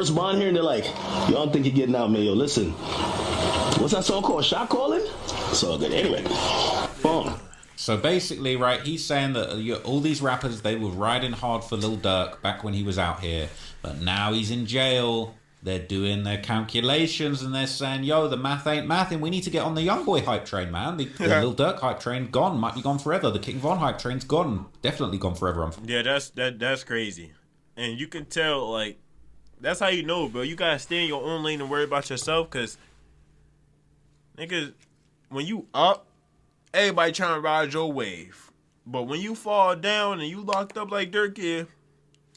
first bond here, and they're like, "Yo, I don't think you're getting out, man. Yo, listen, what's that song called? Shot Calling?" So good. Anyway, boom. So basically, right, he's saying that all these rappers, they were riding hard for Lil Durk back when he was out here, but now he's in jail. They're doing their calculations and they're saying, yo, the math ain't mathing. We need to get on the Youngboy hype train, man. The Lil Durk hype train, gone. Might be gone forever. The King Von hype train's gone. Definitely gone forever. Yeah, that's crazy. And you can tell, like, that's how you know, bro. You gotta stay in your own lane and worry about yourself, because, niggas, when you up, everybody trying to ride your wave. But when you fall down and you locked up like Durk here,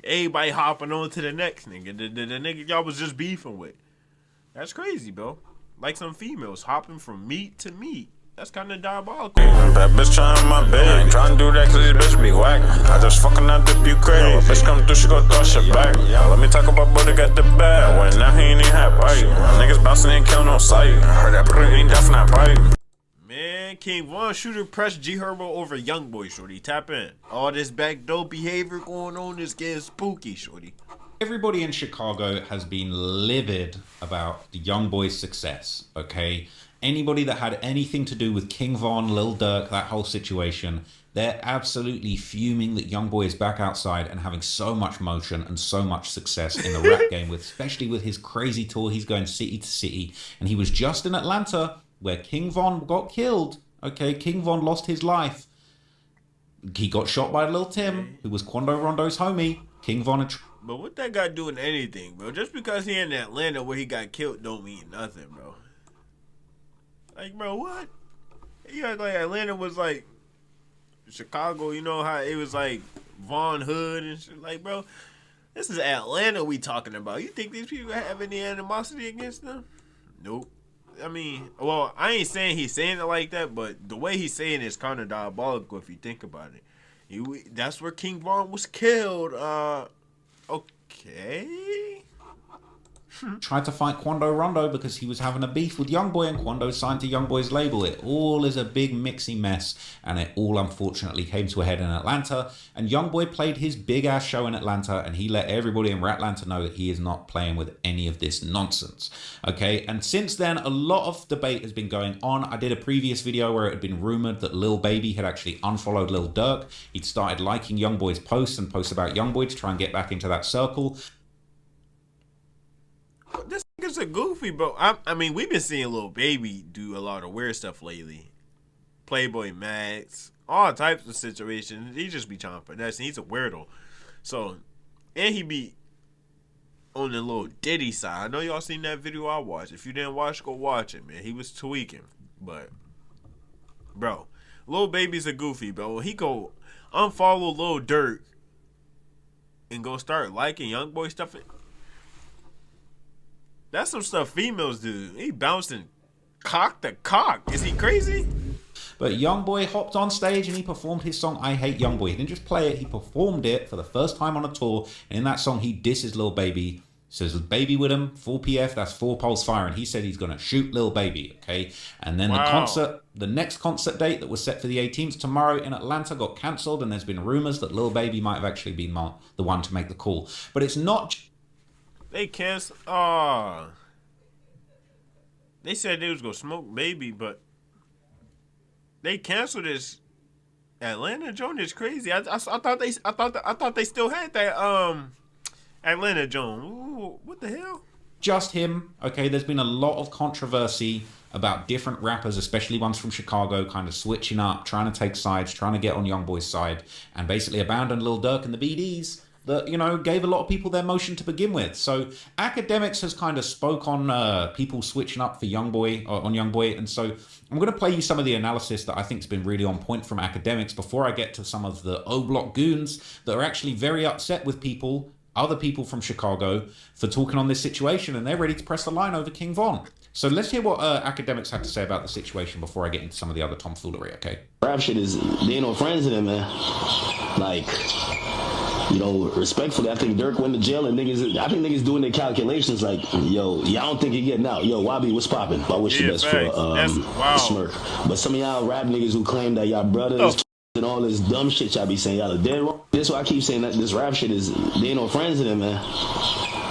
everybody hopping on to the next nigga. The nigga y'all was just beefing with. That's crazy, bro. Like some females hopping from meat to meat. That's kind of diabolical. That bitch trying my bed. Trying to do that cause this bitch be whack. I just fucking out the Ukraine. Bitch come through, she gon' throw shit back. Let me talk about brother got the bag. When now he ain't even have bite. Niggas bouncing ain't count on sight. Heard that brother ain't definitely bite. Man, King Von Shooter pressed Gherbo over Youngboy, shorty. Tap in. All this backdoor behavior going on is getting spooky, shorty. Everybody in Chicago has been livid about the Youngboy's success, okay? Anybody that had anything to do with King Von, Lil Durk, that whole situation, they're absolutely fuming that Youngboy is back outside and having so much motion and so much success in the rap game, especially with his crazy tour. He's going city to city, and he was just in Atlanta where King Von got killed. Okay, King Von lost his life. He got shot by Lil Tim, who was Quando Rondo's homie. King Von... But what that got doing anything, bro? Just because he in Atlanta where he got killed don't mean nothing, bro. Like, bro, what? You act like Atlanta was like Chicago, you know how it was like Von Hood and shit. Like, bro, this is Atlanta we talking about. You think these people have any animosity against them? Nope. I mean, well, I ain't saying he's saying it like that, but the way he's saying it is kind of diabolical if you think about it. That's where King Von was killed. Okay. Tried to fight Quando Rondo because he was having a beef with Youngboy, and Quando signed to Youngboy's label. It all is a big mixy mess, and it all unfortunately came to a head in Atlanta. And Youngboy played his big ass show in Atlanta, and he let everybody in Atlanta know that he is not playing with any of this nonsense. Okay, and since then a lot of debate has been going on. I did a previous video where it had been rumored that Lil Baby had actually unfollowed Lil Durk. He'd started liking Youngboy's posts and posts about Youngboy to try and get back into that circle. This nigga's a goofy, bro. I mean, we've been seeing Lil Baby do a lot of weird stuff lately. Playboy Max, all types of situations. He just be trying to finesse. He's a weirdo. So, and he be on the little Diddy side. I know y'all seen that video I watched. If you didn't watch, go watch it, man. He was tweaking. But, bro, Lil Baby's a goofy, bro. He go unfollow Lil Durk and go start liking Youngboy stuff. That's some stuff females do. He bouncing cock to cock. Is he crazy? But Youngboy hopped on stage and he performed his song I Hate Youngboy. He didn't just play it, he performed it for the first time on a tour. And in that song, he disses Lil Baby. Says Baby with him, 4 PF, that's 4 poles fire. And he said he's going to shoot Lil Baby, okay? And then the next concert date that was set for the 18th tomorrow in Atlanta got cancelled. And there's been rumors that Lil Baby might have actually been the one to make the call. But it's not... They canceled. They said they was gonna smoke Baby, but they canceled this Atlanta joint. Is crazy. I thought they still had that Atlanta joint. Ooh, what the hell? Just him. Okay, there's been a lot of controversy about different rappers, especially ones from Chicago, kind of switching up, trying to take sides, trying to get on Youngboy's side, and basically abandon Lil Durk and the BDs. That, you know, gave a lot of people their motion to begin with. So Akademiks has kind of spoke on people switching up for Youngboy, on Youngboy. And so I'm going to play you some of the analysis that I think has been really on point from Akademiks before I get to some of the O-Block goons that are actually very upset with people, other people from Chicago, for talking on this situation. And they're ready to press the line over King Von. So let's hear what Akademiks had to say about the situation before I get into some of the other tomfoolery, okay? Rap shit is, they ain't no friends in it, man. Like... You know, respectfully, I think Durk went to jail and niggas doing their calculations like, yo, y'all don't think you're getting out. Yo, Wabi, what's poppin'? I wish you best for Smirk. But some of y'all rap niggas who claim that y'all brothers and all this dumb shit y'all be saying, y'all are dead wrong. This is why I keep saying that this rap shit is, they ain't no friends in it, man.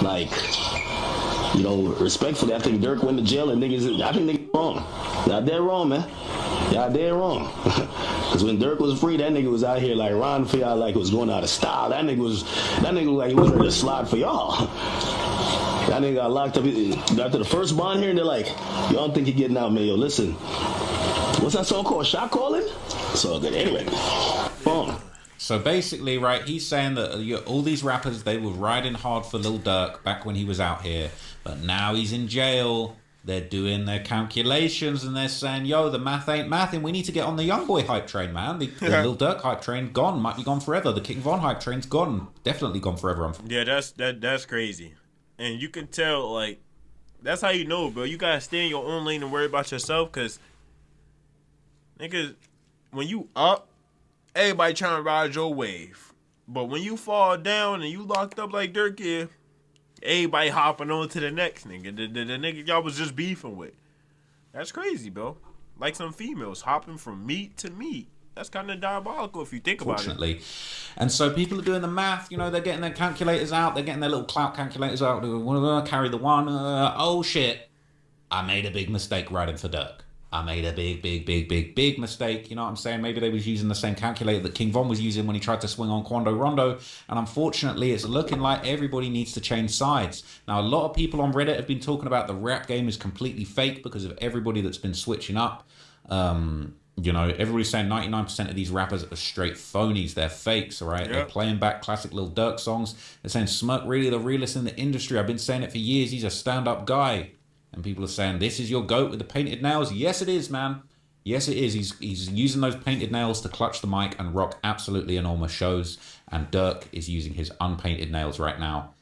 Like, You know, respectfully, I think Dirk went to jail and niggas. I think niggas wrong. Y'all dead wrong, man. Y'all dead wrong. Cause when Dirk was free, that nigga was out here like riding for y'all like it was going out of style. That nigga looked like he was ready to slide for y'all. That nigga got locked up after the first bond here, and they're like, y'all don't think he getting out, man? Yo, listen, what's that song called? Shot calling? It's all good. Anyway, boom. So basically, right, he's saying that all these rappers, they were riding hard for Lil Durk back when he was out here, but now he's in jail. They're doing their calculations and they're saying, yo, the math ain't mathing. We need to get on the Youngboy hype train, man. The Lil Durk hype train, gone. Might be gone forever. The King Von hype train's gone. Definitely gone forever. Yeah, that's crazy. And you can tell, like, that's how you know, bro. You gotta stay in your own lane and worry about yourself, because, niggas, when you up, everybody trying to ride your wave. But when you fall down and you locked up like Dirk here, everybody hopping on to the next nigga. The nigga y'all was just beefing with. That's crazy, bro. Like some females hopping from meat to meat. That's kind of diabolical if you think about it. And so people are doing the math, you know, they're getting their calculators out, they're getting their little clout calculators out, they're going to carry the one, oh shit, I made a big mistake riding for Dirk. I made a big mistake, you know what I'm saying? Maybe they was using the same calculator that King Von was using when he tried to swing on Quando Rondo, and unfortunately it's looking like everybody needs to change sides. Now, a lot of people on Reddit have been talking about the rap game is completely fake because of everybody that's been switching up. You know, everybody's saying 99% of these rappers are straight phonies. They're fakes, all right? Yep. They're playing back classic Lil Durk songs. They're saying Smirk really the realest in the industry. I've been saying it for years. He's a stand-up guy. And people are saying, this is your GOAT with the painted nails. Yes, it is, man. Yes, it is. He's using those painted nails to clutch the mic and rock absolutely enormous shows. And Dirk is using his unpainted nails right now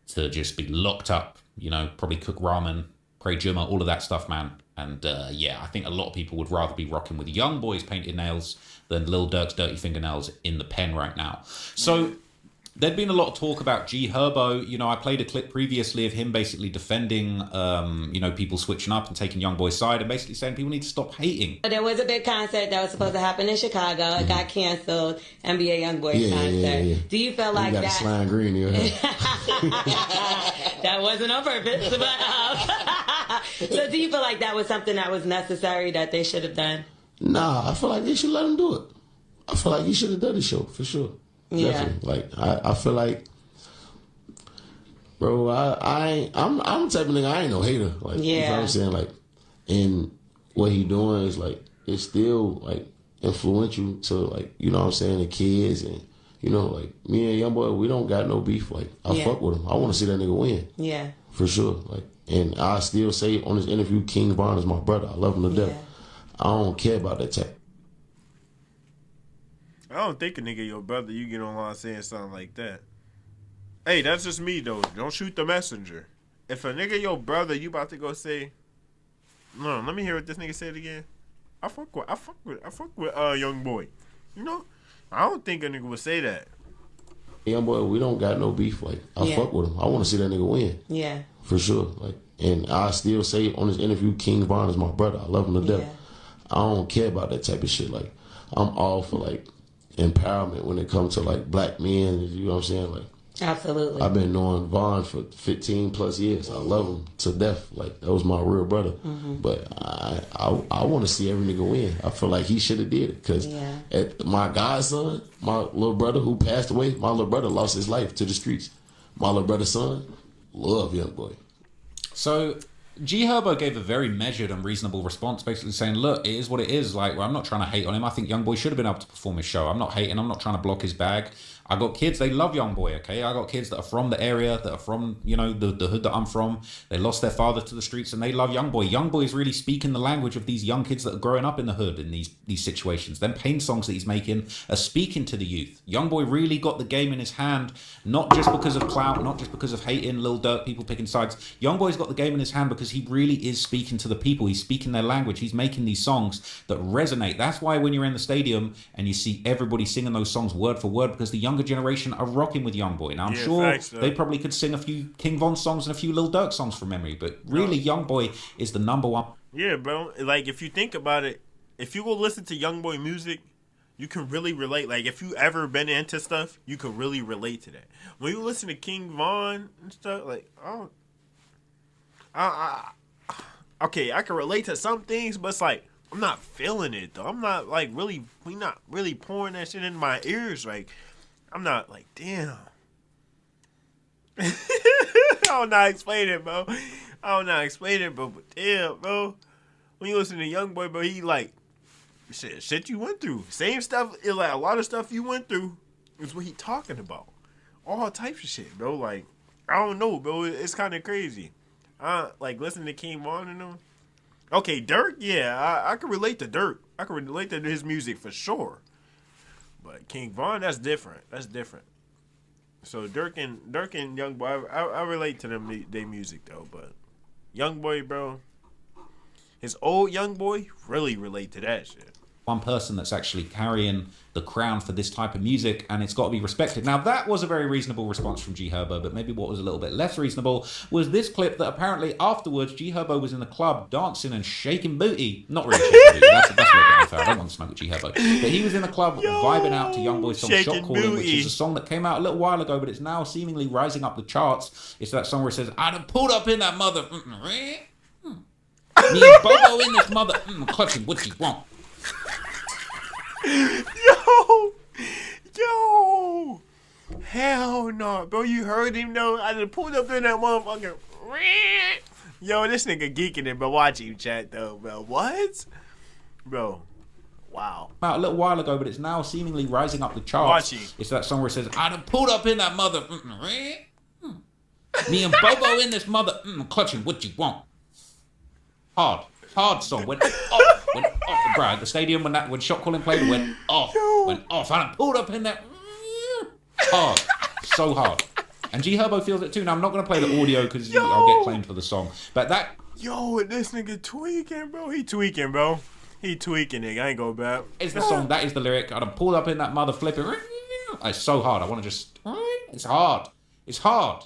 to just be locked up, you know, probably cook ramen, pray Juma, all of that stuff, man. And yeah, I think a lot of people would rather be rocking with Youngboy's painted nails than Lil Durk's dirty fingernails in the pen right now. So there'd been a lot of talk about Herbo. You know, I played a clip previously of him basically defending, you know, people switching up and taking Youngboy's side and basically saying people need to stop hating. There was a big concert that was supposed to happen in Chicago. It got canceled. NBA Youngboy concert. Yeah. Do you feel like that? Slime green in your hair. That wasn't on purpose. But, so do you feel like that was something that was necessary that they should have done? Nah, I feel like they should let him do it. I feel like he should have done the show for sure. Yeah. Definitely. Like I feel like, bro, I'm the type of nigga, I ain't no hater. Like, you know what I'm saying? Like, and what he doing is like, it's still like influential to, like, you know what I'm saying, the kids, and you know, like me and Youngboy, we don't got no beef. Like, I fuck with him. I want to see that nigga win. Yeah. For sure. Like, and I still say on this interview, King Von is my brother. I love him to death. I don't care about that type. I don't think a nigga your brother, you get online saying something like that. Hey, that's just me though. Don't shoot the messenger. If a nigga your brother, you about to go say, no, let me hear what this nigga said again. I fuck with Youngboy. You know, I don't think a nigga would say that. Youngboy, we don't got no beef. Like, I fuck with him. I want to see that nigga win. Yeah. For sure. Like, and I still say on this interview, King Von is my brother. I love him to death. I don't care about that type of shit. Like, I'm all for like empowerment when it comes to like black men. You know what I'm saying? Like, absolutely. I've been knowing Von for 15 plus years. I love him to death. Like, that was my real brother. Mm-hmm. But I want to see every nigga win. I feel like he should have did it because my godson, my little brother who passed away, my little brother lost his life to the streets. My little brother's son, love Youngboy. So Herbo gave a very measured and reasonable response, basically saying, look, it is what it is. Like, well, I'm not trying to hate on him. I think Youngboy should have been able to perform his show. I'm not hating. I'm not trying to block his bag. I got kids, they love Youngboy, okay? I got kids that are from the area, that are from, you know, the hood that I'm from. They lost their father to the streets and they love Youngboy. Youngboy is really speaking the language of these young kids that are growing up in the hood in these situations. Them pain songs that he's making are speaking to the youth. Youngboy really got the game in his hand, not just because of clout, not just because of hating Lil Durk, people picking sides. Youngboy's got the game in his hand because he really is speaking to the people. He's speaking their language. He's making these songs that resonate. That's why when you're in the stadium and you see everybody singing those songs word for word, because the younger generation are rocking with Youngboy. Now, I'm sure they probably could sing a few King Von songs and a few Lil Durk songs from memory, but really, Youngboy is the number one. Yeah, bro. Like, if you think about it, if you go listen to Youngboy music, you can really relate. Like, if you ever been into stuff, you can really relate to that. When you listen to King Von and stuff, like, Okay, I can relate to some things, but it's like I'm not feeling it though. I'm not like really. We not really pouring that shit in my ears. Like I'm not like damn. I don't know how to explain it, bro. I don't know how to explain it, but damn, bro. When you listen to Youngboy, bro, he like shit you went through. Same stuff. It like a lot of stuff you went through is what he talking about. All types of shit, bro. Like I don't know, bro. It's kind of crazy. Like listening to King Von and them. Okay, Dirk, yeah, I can relate to Dirk. I can relate to his music for sure. But King Von, that's different. That's different. So Dirk and Youngboy, I relate to them their music though. But Youngboy, bro, his old Youngboy, really relate to that shit. One person that's actually carrying the crown for this type of music, and it's got to be respected. Now, that was a very reasonable response from G Herbo, but maybe what was a little bit less reasonable was this clip that apparently afterwards G Herbo was in the club dancing and shaking booty. Not really shaking booty, that's a little bit unfair. I don't want to smoke with G Herbo. But he was in the club vibing out to Youngboy's song Shot Calling, which is a song that came out a little while ago, but it's now seemingly rising up the charts. It's that song where it says, I'd have pulled up in that mother. Me and Bobo in this mother. Clutching what you want. Yo, hell no, bro. You heard him though. I just pulled up in that motherfucker. Yo, this nigga geeking it, but watch him chat though, bro. What, bro? Wow. Out a little while ago, but it's now seemingly rising up the charts. Watch him. It's that song where it says, "I'd have pulled up in that mother." Me and Bobo in this mother. Clutching what you want. Hard song. Went off. Bro, at the stadium when Shot Calling played, went off. Went off. And I pulled up in that. Hard. So hard. And G Herbo feels it too. Now, I'm not going to play the audio because I'll get claimed for the song. But that. Yo, this nigga tweaking, bro. He tweaking, bro. He tweaking, nigga. I ain't go back. It's the song. That is the lyric. I'd have pulled up in that mother flipping. It's so hard. I want to just. It's hard. It's hard.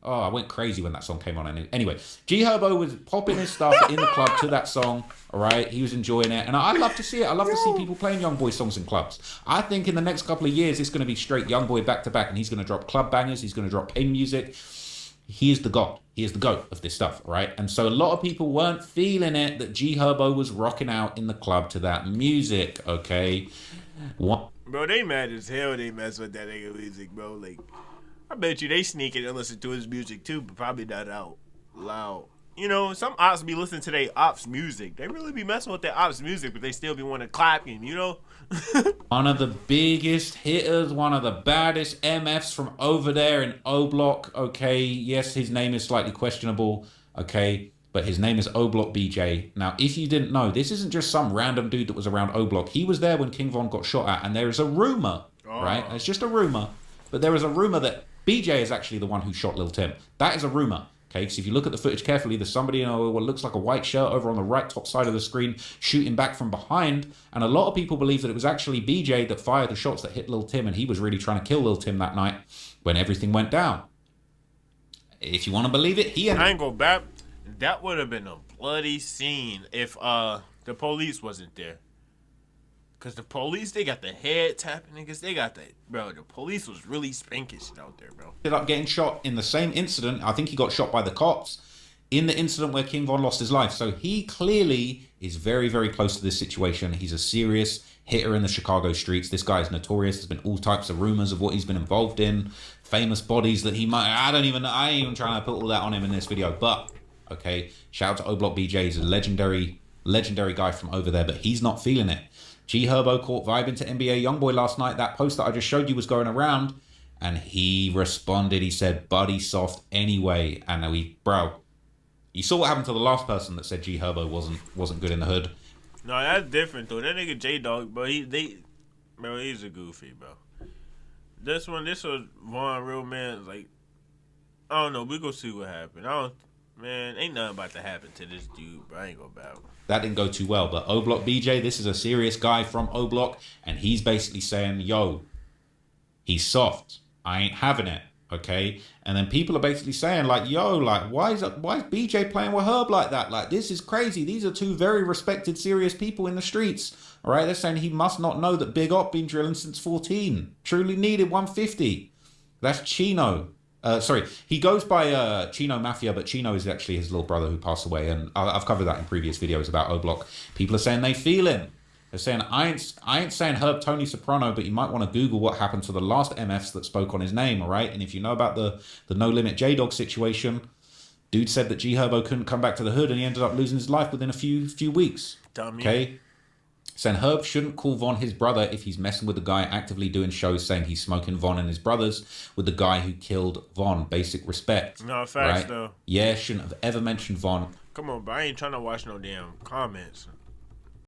Oh, I went crazy when that song came on. Anyway, G Herbo was popping his stuff in the club to that song. All right, he was enjoying it, and I love to see it. I love to see people playing Youngboy songs in clubs. I think in the next couple of years, it's going to be straight Youngboy back to back, and he's going to drop club bangers. He's going to drop pain music. He is the god. He is the goat of this stuff, right? And so a lot of people weren't feeling it that G Herbo was rocking out in the club to that music. Okay, what? Bro, they mad as hell. They mess with that nigga music, bro. Like. I bet you they sneak it and listen to his music too, but probably not out loud. You know, some ops be listening to their ops music. They really be messing with their ops music, but they still be wanting to clap him, you know? One of the biggest hitters, one of the baddest MFs from over there in O Block, okay? Yes, his name is slightly questionable, okay? But his name is O Block BJ. Now, if you didn't know, this isn't just some random dude that was around O Block. He was there when King Von got shot at, and there is a rumor, right? It's just a rumor, but there is a rumor that BJ is actually the one who shot Lil Tim. That is a rumor, okay? Because if you look at the footage carefully, there's somebody in what looks like a white shirt over on the right top side of the screen shooting back from behind. And a lot of people believe that it was actually BJ that fired the shots that hit Lil Tim, and he was really trying to kill Lil Tim that night when everything went down. If you want to believe it, I ain't go back. That would have been a bloody scene if the police wasn't there. Because the police, they got the head tapping niggas. They got that, bro. The police was really spanking shit out there, bro. Ended up getting shot in the same incident. I think he got shot by the cops in the incident where King Von lost his life. So he clearly is very, very close to this situation. He's a serious hitter in the Chicago streets. This guy is notorious. There's been all types of rumors of what he's been involved in. Famous bodies that he might... I ain't even trying to put all that on him in this video. But, okay, shout out to O Block BJ. He's a legendary guy from over there, but he's not feeling it. G Herbo caught vibing to NBA Youngboy last night. That post that I just showed you was going around, and he responded. He said, "Buddy soft anyway." And bro, you saw what happened to the last person that said G Herbo wasn't good in the hood. No, that's different though. That nigga J Dog, bro, he's a goofy, bro. This was Von Real Man. Like, I don't know. We gonna see what happened. Ain't nothing about to happen to this dude, bro. I ain't gonna battle. That didn't go too well, but O Block BJ, this is a serious guy from O Block, and he's basically saying, yo, he's soft. I ain't having it, okay? And then people are basically saying, like, yo, like, why is BJ playing with Herb like that? Like, this is crazy. These are two very respected, serious people in the streets, all right? They're saying he must not know that Big Op been drilling since 14. Truly needed 150. That's Chino. Sorry, he goes by Chino Mafia, but Chino is actually his little brother who passed away, and I've covered that in previous videos about O-Block. People are saying they feel him. They're saying, I ain't saying Herb Tony Soprano, but you might want to Google what happened to the last MFs that spoke on his name, all right? And if you know about the No Limit J-Dog situation, dude said that G Herbo couldn't come back to the hood, and he ended up losing his life within a few weeks. Dummy. Okay? Saying Herb shouldn't call Von his brother if he's messing with the guy actively doing shows saying he's smoking Von and his brothers with the guy who killed Von. Basic respect. No, facts, right? though. Yeah, shouldn't have ever mentioned Von. Come on, bro. I ain't trying to watch no damn comments.